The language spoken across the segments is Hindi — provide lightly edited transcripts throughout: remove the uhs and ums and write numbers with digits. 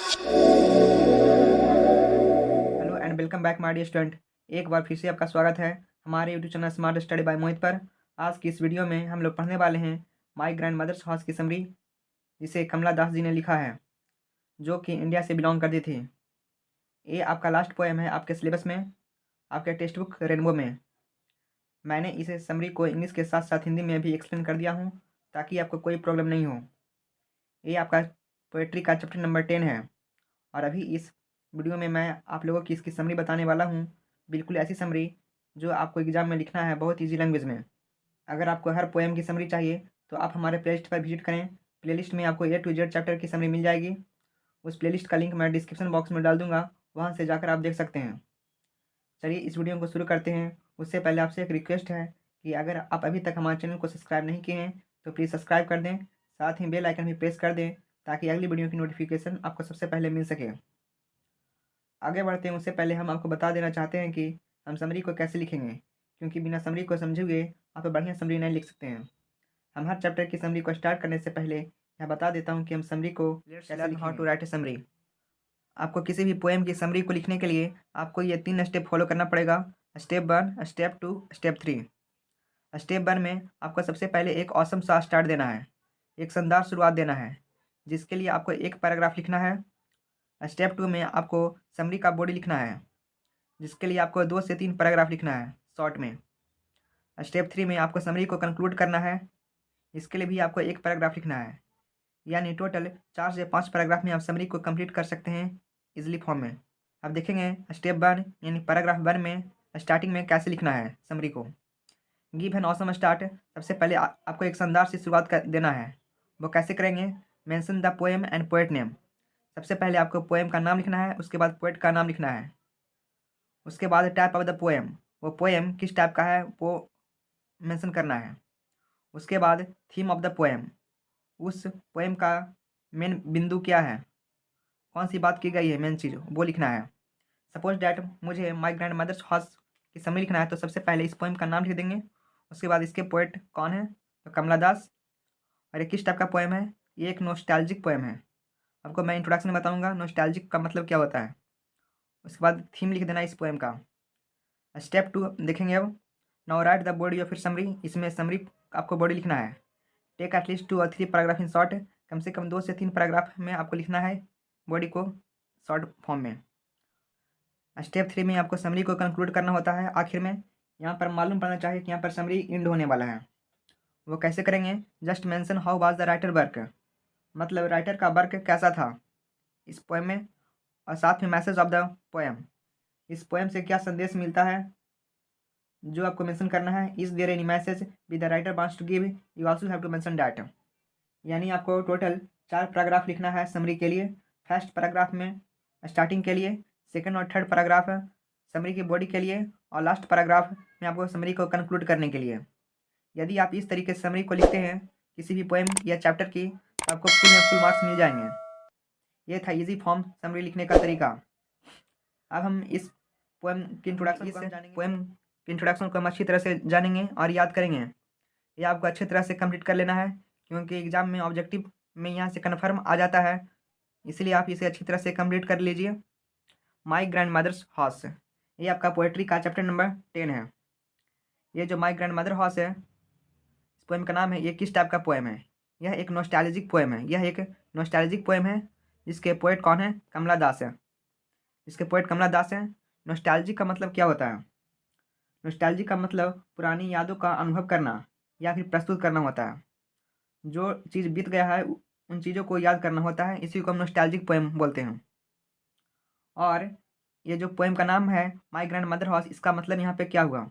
Hello and welcome back my dear student. एक बार फिर से आपका स्वागत है हमारे YouTube channel smart study by Mohit पर। आज की इस वीडियो में हम लोग पढ़ने वाले हैं माय ग्रैंड मदर्स हाउस की समरी, जिसे कमला दास जी ने लिखा है, जो कि इंडिया से बिलोंग करती थी। ये आपका लास्ट पोएम है आपके सिलेबस में, आपके टेक्स्ट बुक रेनबो में। मैंने इसे समरी को इंग्लिश के साथ साथ हिंदी में भी एक्सप्लेन कर दिया हूँ, ताकि आपको कोई प्रॉब्लम नहीं हो। ये आपका पोएट्री का चैप्टर नंबर 10 है, और अभी इस वीडियो में मैं आप लोगों की इसकी समरी बताने वाला हूँ। बिल्कुल ऐसी समरी जो आपको एग्जाम में लिखना है बहुत ईजी लैंग्वेज में। अगर आपको हर पोएम की समरी चाहिए तो आप हमारे प्लेलिस्ट पर विजिट करें। प्लेलिस्ट में आपको A to Z चैप्टर की समरी मिल जाएगी। उस प्लेलिस्ट का लिंक मैं डिस्क्रिप्शन बॉक्स में डाल दूंगा, वहाँ से जाकर आप देख सकते हैं। चलिए इस वीडियो को शुरू करते हैं। उससे पहले आपसे एक रिक्वेस्ट है कि अगर आप अभी तक हमारे चैनल को सब्सक्राइब नहीं किए हैं तो प्लीज़ सब्सक्राइब कर दें, साथ ही बेल आइकन भी प्रेस कर दें, ताकि अगली वीडियो की नोटिफिकेशन आपको सबसे पहले मिल सके। आगे बढ़ते हैं उससे पहले हम आपको बता देना चाहते हैं कि हम समरी को कैसे लिखेंगे, क्योंकि बिना समरी को समझे हुए आप बढ़िया समरी नहीं लिख सकते हैं। हम हर चैप्टर की समरी को स्टार्ट करने से पहले यह बता देता हूँ कि हम समरी को कैसे how to write a summary. आपको किसी भी पोएम की समरी को लिखने के लिए आपको ये 3 स्टेप फॉलो करना पड़ेगा। Step 1, step 2, step 3। स्टेप 1 में आपको सबसे पहले एक ऑसम सा स्टार्ट देना है, एक शानदार शुरुआत देना है, जिसके लिए आपको एक पैराग्राफ लिखना है। स्टेप 2 में आपको समरी का बॉडी लिखना है, जिसके लिए आपको 2 से 3 पैराग्राफ लिखना है शॉर्ट में। स्टेप 3 में आपको समरी को कंक्लूड करना है, इसके लिए भी आपको एक पैराग्राफ लिखना है। यानी टोटल 4 से 5 पैराग्राफ में आप समरी को कंप्लीट कर सकते हैं इजली फॉर्म में। अब देखेंगे स्टेप 1 यानी पैराग्राफ 1 में स्टार्टिंग में कैसे लिखना है समरी को। Give an awesome start. सबसे पहले आपको एक शानदार सी शुरुआत कर देना है। वो कैसे करेंगे? Mention the poem and poet name. सबसे पहले आपको पोएम का नाम लिखना है, उसके बाद पोएट का नाम लिखना है। उसके बाद टाइप ऑफ द पोएम, वो पोएम किस टाइप का है वो मेंशन करना है। उसके बाद थीम ऑफ द पोएम, उस पोएम का मेन बिंदु क्या है, कौन सी बात की गई है, मेन चीज़ वो लिखना है। सपोज डैट मुझे माई ग्रैंड मदर्स हाउस की समरी लिखना है, तो सबसे पहले इस पोएम का नाम लिख देंगे। उसके बाद इसके पोएट कौन है, तो कमला दास। और ये किस टाइप का पोएम है, ये एक नोस्टैल्जिक पोएम है। आपको मैं इंट्रोडक्शन में बताऊंगा नोस्टैल्जिक का मतलब क्या होता है। उसके बाद थीम लिख देना इस पोएम का। स्टेप 2 देखेंगे अब। Now right the body of your summary. इसमें समरी आपको बॉडी लिखना है। टेक एटलीस्ट 2 और 3 पैराग्राफ इन शॉर्ट। कम से कम 2 से 3 पैराग्राफ में आपको लिखना है बॉडी को शॉर्ट फॉर्म में। स्टेप 3 में आपको समरी को कंक्लूड करना होता है आखिर में। यहाँ पर मालूम पड़ना चाहिए कि यहाँ पर समरी एंड होने वाला है। वो कैसे करेंगे? Just mention how was the writer work, मतलब राइटर का वर्क कैसा था इस पोएम में, और साथ में मैसेज ऑफ द पोएम, इस पोएम से क्या संदेश मिलता है जो आपको मेंशन करना है। Is there any message with the writer wants to give, you also have to mention that. यानी आपको टोटल 4 पैराग्राफ लिखना है समरी के लिए। फर्स्ट पैराग्राफ में स्टार्टिंग के लिए, सेकंड और थर्ड पैराग्राफ समरी की बॉडी के लिए, और लास्ट पैराग्राफ में आपको समरी को कंक्लूड करने के लिए। यदि आप इस तरीके से समरी को लिखते हैं किसी भी पोएम या चैप्टर की, तो आपको फुल में फुल मार्क्स मिल जाएंगे। ये था इजी फॉर्म समरी लिखने का तरीका। अब हम इस पोएम की इंट्रोडक्शन को हम अच्छी तरह से जानेंगे और याद करेंगे। ये आपको अच्छी तरह से कंप्लीट कर लेना है, क्योंकि एग्जाम में ऑब्जेक्टिव में यहाँ से कन्फर्म आ जाता है, इसलिए आप इसे अच्छी तरह से कंप्लीट कर लीजिए। माई ग्रैंड मदर्स हाउस, ये आपका पोएट्री का चैप्टर नंबर 10 है। ये जो माई ग्रैंड मदर हाउस है, इस पोएम का नाम है, ये किस टाइप का पोएम है? यह एक नॉस्टैल्जिक पोएम है। यह एक नॉस्टैल्जिक पोएम है जिसके पोएट कौन है? कमला दास है। इसके पोएट कमला दास हैं। नॉस्टैल्जिक का मतलब क्या होता है? नॉस्टैल्जिक का मतलब पुरानी यादों का अनुभव करना या फिर प्रस्तुत करना होता है। जो चीज़ बीत गया है उन चीज़ों को याद करना होता है, इसी को हम नॉस्टैल्जिक पोएम बोलते हैं। और ये जो पोएम का नाम है माई ग्रैंड मदर हाउस, इसका मतलब यहाँ पे क्या हुआ?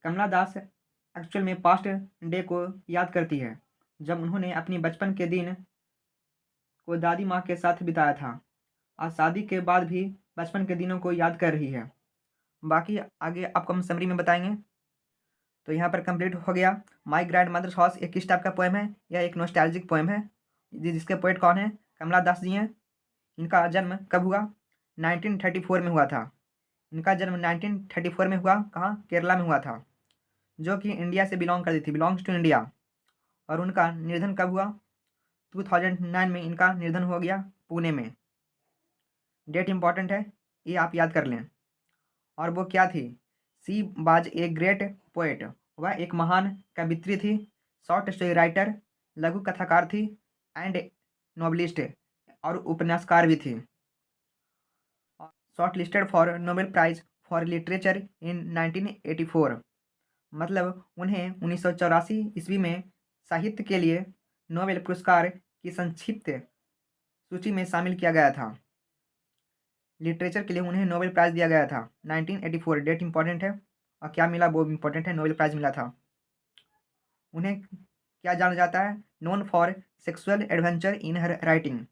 कमला दास एक्चुअल में पास्ट डे को याद करती है, जब उन्होंने अपनी बचपन के दिन को दादी माँ के साथ बिताया था, और शादी के बाद भी बचपन के दिनों को याद कर रही है। बाकी आगे आपको हम समरी में बताएंगे। तो यहाँ पर कंप्लीट हो गया। माई ग्रैंड मदर्स हाउस एक किस टाइप का पोएम है? यह एक नॉस्टैल्जिक पोएम है, जिसके पोएट कौन है? कमला दास जी हैं। इनका जन्म कब हुआ? 1934 में हुआ था। इनका जन्म 1934 में हुआ। कहाँ? केरला में हुआ था, जो कि इंडिया से बिलोंग करती थी, बिलोंग्स टू इंडिया। और उनका निधन कब हुआ? 2009 में इनका निधन हो गया पुणे में। डेट इंपॉर्टेंट है, ये आप याद कर लें। और वो क्या थी? She was a great poet, वह एक महान कवित्री थी। शॉर्ट स्टोरी राइटर, लघु कथाकार थी। एंड नॉवलिस्ट, और उपन्यासकार भी थी। Short listed for Nobel prize for literature in 1984, मतलब उन्हें 1984 ईस्वी में साहित्य के लिए नोबेल पुरस्कार की संक्षिप्त सूची में शामिल किया गया था। लिटरेचर के लिए उन्हें नोबेल प्राइज़ दिया गया था 1984। डेट इंपॉर्टेंट है, और क्या मिला वो इंपॉर्टेंट है। नोबेल प्राइज़ मिला था। उन्हें क्या जाना जाता है? Known for sexual adventure in her writing,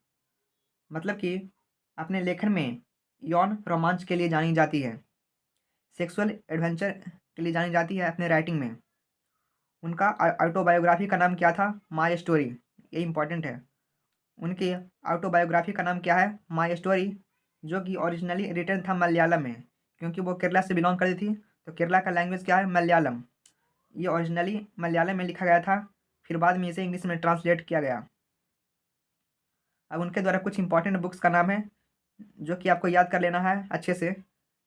मतलब कि अपने लेखन में यौन रोमांच के लिए जानी जाती है। सेक्सुअल एडवेंचर के लिए जानी जाती है अपने राइटिंग में। उनका ऑटोबायोग्राफी का नाम क्या था? My story. ये इंपॉर्टेंट है। उनकी ऑटोबायोग्राफी का नाम क्या है? माई स्टोरी, जो कि ओरिजिनली रिटन था मलयालम में, क्योंकि वो केरला से बिलोंग करती थी। तो केरला का लैंग्वेज क्या है? मलयालम। ये ओरिजिनली मलयालम में लिखा गया था, फिर बाद में इसे इंग्लिश में ट्रांसलेट किया गया। अब उनके द्वारा कुछ इंपॉर्टेंट बुक्स का नाम है, जो कि आपको याद कर लेना है अच्छे से।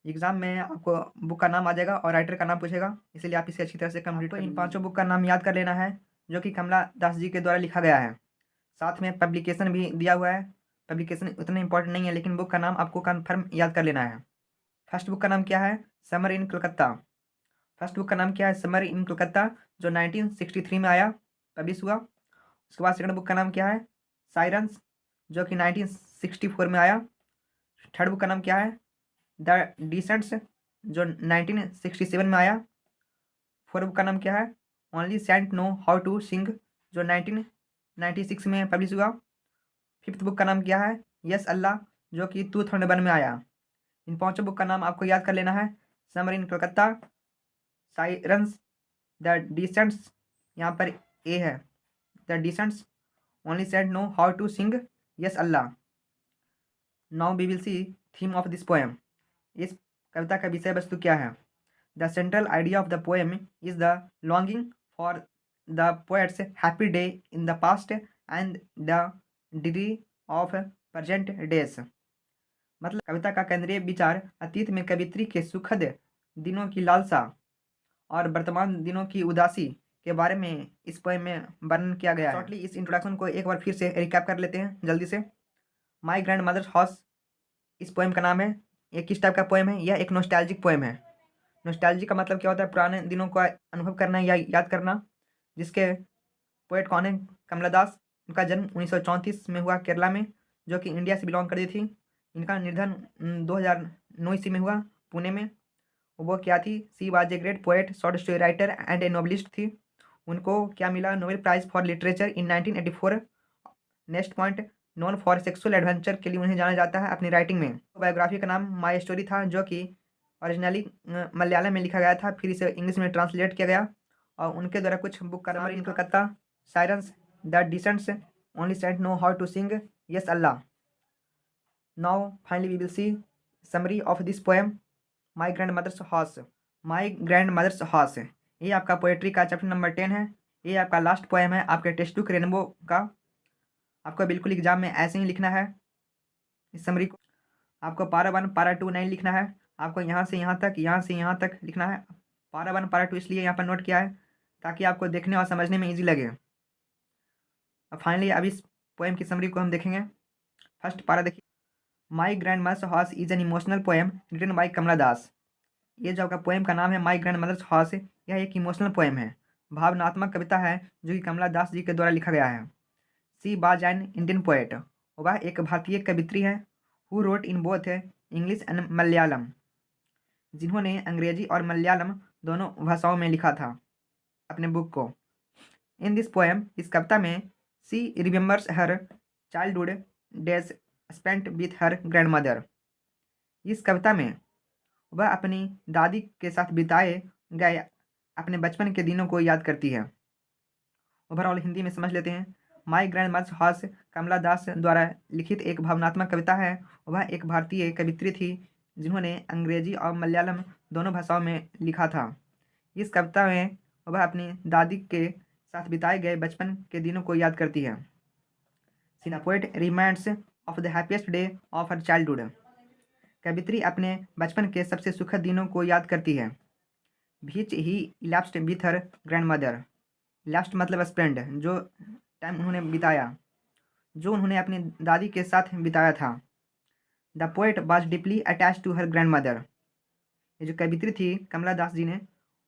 एग्जाम में आपको बुक का नाम आ जाएगा और राइटर का नाम पूछेगा, इसलिए आप इसे अच्छी तरह से कंप्लीट कर। इन 5 बुक का नाम याद कर लेना है, जो कि कमला दास जी के द्वारा लिखा गया है। साथ में पब्लिकेशन भी दिया हुआ है। पब्लिकेशन उतना इंपॉर्टेंट नहीं है, लेकिन बुक का नाम आपको कन्फर्म याद कर लेना है। फर्स्ट बुक का नाम क्या है? Summer in Calcutta. First book का नाम क्या है? समर इन कलकत्ता, जो 1963 में आया, पब्लिश हुआ। उसके बाद सेकंड बुक का नाम क्या है? साइरन्स, जो कि 1964 में आया। थर्ड बुक का नाम क्या है? द डिसेंट्स, जो 1967 में आया। फोर्थ बुक का नाम क्या है? Only saint no how to sing, जो 1996 में पब्लिश हुआ। फिफ्थ बुक का नाम क्या है? यस अल्लाह, जो कि 2001 में आया। इन 5 बुक का नाम आपको याद कर लेना है। Summer in Calcutta, sirens, the descendants, यहाँ पर ए है, the descendants, only saint no how to sing, yes Allah. Now we will see theme of this poem. इस कविता का विषय वस्तु क्या है? The central idea of the poem is the longing for the poet's happy day in the past and the degree of present days, मतलब कविता का केंद्रीय विचार अतीत में कवित्री के सुखद दिनों की लालसा और वर्तमान दिनों की उदासी के बारे में इस पोएम में वर्णन किया गया है। शॉर्टली इस इंट्रोडक्शन को एक बार फिर से रिकैप कर लेते हैं जल्दी से। माई ग्रैंड मदर्स हाउस इस पोएम का नाम है। ये किस टाइप का पोएम है? यह एक नोस्टैल्जिक पोएम है। नोस्टैल्जिक का मतलब क्या होता है? पुराने दिनों का अनुभव करना या याद करना। जिसके पोएट कौन है? कमला दास। उनका जन्म 1934 में हुआ केरला में, जो कि इंडिया से बिलोंग करती थी। इनका निधन 2009 ईस्वी में हुआ पुणे में। वो क्या थी? She was a great poet, short story writer and A novelist थी। उनको क्या मिला? Nobel prize for literature in 1984। Next point, known for sexual adventure के लिए उन्हें जाना जाता है अपनी राइटिंग में। बायोग्राफी का नाम माई स्टोरी था, जो कि ओरिजिनली मलयालम में लिखा गया था, फिर इसे इंग्लिश में ट्रांसलेट किया गया। और उनके द्वारा कुछ बुक का नाम in Calcutta, sirens, the descendants, only saint no how to sing, yes Allah. Now finally we will see summary of this poem, my grand mother's house. My grand mother's house, ये आपका पोएट्री का चैप्टर नंबर 10 है। ये आपका लास्ट पोएम है आपके टेक्स्ट बुक रेनबो का। आपको बिल्कुल एग्जाम में ऐसे ही लिखना है इस समरी को। आपको पारा 1 पारा 2 नहीं लिखना है। आपको यहाँ से यहाँ तक, यहाँ से यहाँ तक लिखना है। पारा 1 पारा 2 इसलिए यहाँ पर नोट किया है ताकि आपको देखने और समझने में ईजी लगे। अब फाइनली अब इस पोएम की समरी को हम देखेंगे। फर्स्ट पारा देखिए। My grand mother's house is an emotional poem written by Kamala Das. ये जो आपका पोएम का नाम है माई ग्रैंड मदर्स हाउस, यह एक इमोशनल पोएम है, भावनात्मक कविता है, जो कि कमला दास जी के द्वारा लिखा गया है। She was an Indian poet, वह एक भारतीय कवित्री है। Who wrote in both English and Malayalam, जिन्होंने अंग्रेजी और मलयालम दोनों भाषाओं में लिखा था अपने बुक को। इन दिस पोएम, इस कविता में, she remembers her childhood days spent with her grand mother. इस कविता में वह अपनी दादी के साथ बिताए गए अपने बचपन के दिनों को याद करती है। ओवरऑल हिंदी में समझ लेते हैं। माई ग्रैंड मदर्स हाउस कमला दास द्वारा लिखित एक भावनात्मक कविता है। वह एक भारतीय कवित्री थी, जिन्होंने अंग्रेजी और मलयालम दोनों भाषाओं में लिखा था। इस कविता में वह अपनी दादी के साथ बिताए गए बचपन के दिनों को याद करती है। The poet reminds of the happiest day of her childhood. कवित्री अपने बचपन के सबसे सुखद दिनों को याद करती है। Which he elapsed with her grand mother. Elapsed मतलब स्पेंड, जो टाइम उन्होंने बिताया, जो उन्होंने अपनी दादी के साथ बिताया था। The poet was deeply attached to her grand mother. ये जो कवित्री थी कमला दास जी ने,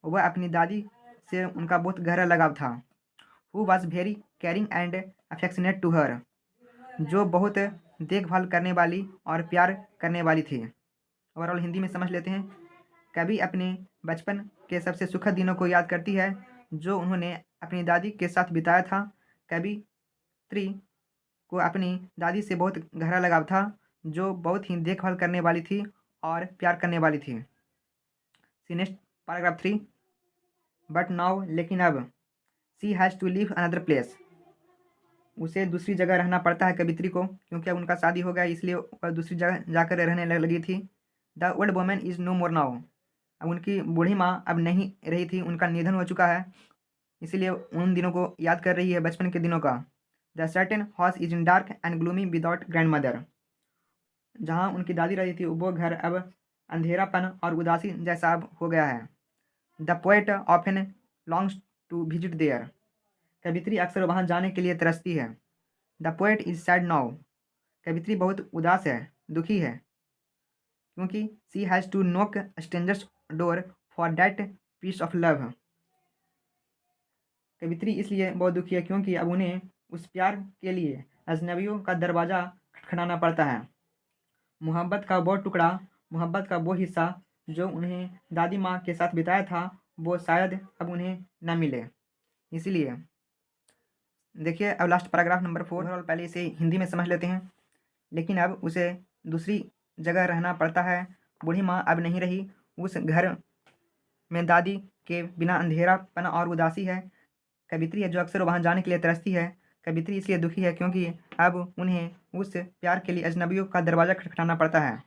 वह अपनी दादी से उनका बहुत गहरा लगाव था। Who was very caring and affectionate to her, जो बहुत देखभाल करने वाली और प्यार करने वाली थी। ओवरऑल हिंदी में समझ लेते हैं। कवि अपने बचपन के सबसे सुखद दिनों को याद करती है जो उन्होंने अपनी दादी के साथ बिताया था। कवित्री को अपनी दादी से बहुत गहरा लगाव था, जो बहुत ही देखभाल करने वाली थी और प्यार करने वाली थी। Next paragraph 3। बट नाउ, लेकिन अब, she has to leave another place. उसे दूसरी जगह रहना पड़ता है कवित्री को, क्योंकि अब उनका शादी हो गया, इसलिए वह दूसरी जगह जाकर रहने लगी थी। The old woman is no more now. अब उनकी बूढ़ी माँ अब नहीं रही थी, उनका निधन हो चुका है, इसीलिए उन दिनों को याद कर रही है, बचपन के दिनों का। The certain house is in dark and gloomy without grand mother. जहाँ उनकी दादी रहती थी वो घर अब अंधेरापन और उदासी जैसा अब हो गया है। The poet often longs to visit there. कवित्री अक्सर वहाँ जाने के लिए तरसती है। The poet is sad now. कवित्री बहुत उदास है, दुखी है, क्योंकि she has to knock strangers door for that piece of love. कवित्री इसलिए बहुत दुखी है क्योंकि अब उन्हें उस प्यार के लिए अजनबियों का दरवाज़ा खटखटाना पड़ता है। मोहब्बत का वो टुकड़ा, मोहब्बत का वो हिस्सा जो उन्हें दादी माँ के साथ बिताया था, वो शायद अब उन्हें न मिले। इसीलिए देखिए अब लास्ट पैराग्राफ नंबर 4। ओवरऑल पहले इसे हिंदी में समझ लेते हैं। लेकिन अब उसे दूसरी जगह रहना पड़ता है। बूढ़ी माँ अब नहीं रही, उस घर में दादी के बिना अंधेरापन और उदासी है। कवित्री है जो अक्सर वहाँ जाने के लिए तरसती है। कवित्री इसलिए दुखी है क्योंकि अब उन्हें उस प्यार के लिए अजनबियों का दरवाज़ा खटखटाना पड़ता है।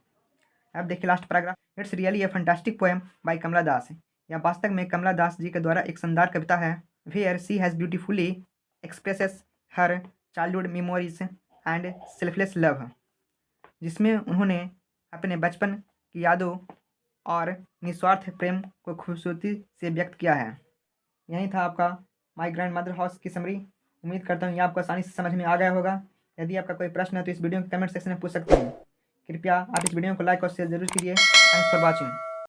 अब देखिए last paragraph. It's really a fantastic poem by Kamala Das. यह वास्तव में कमला दास जी के द्वारा एक शानदार कविता है। Where she has beautifully expresses her childhood memories and selfless love. जिसमें उन्होंने अपने बचपन की यादों और निस्वार्थ प्रेम को खूबसूरती से व्यक्त किया है। यही था आपका माई ग्रैंड मदर हाउस की समरी। उम्मीद करता हूँ ये आपको आसानी से समझ में आ गया होगा। यदि आपका कोई प्रश्न है तो इस वीडियो के कमेंट सेक्शन में पूछ सकते हैं। कृपया आप इस वीडियो को लाइक और शेयर जरूर कीजिए। Thanks for watching.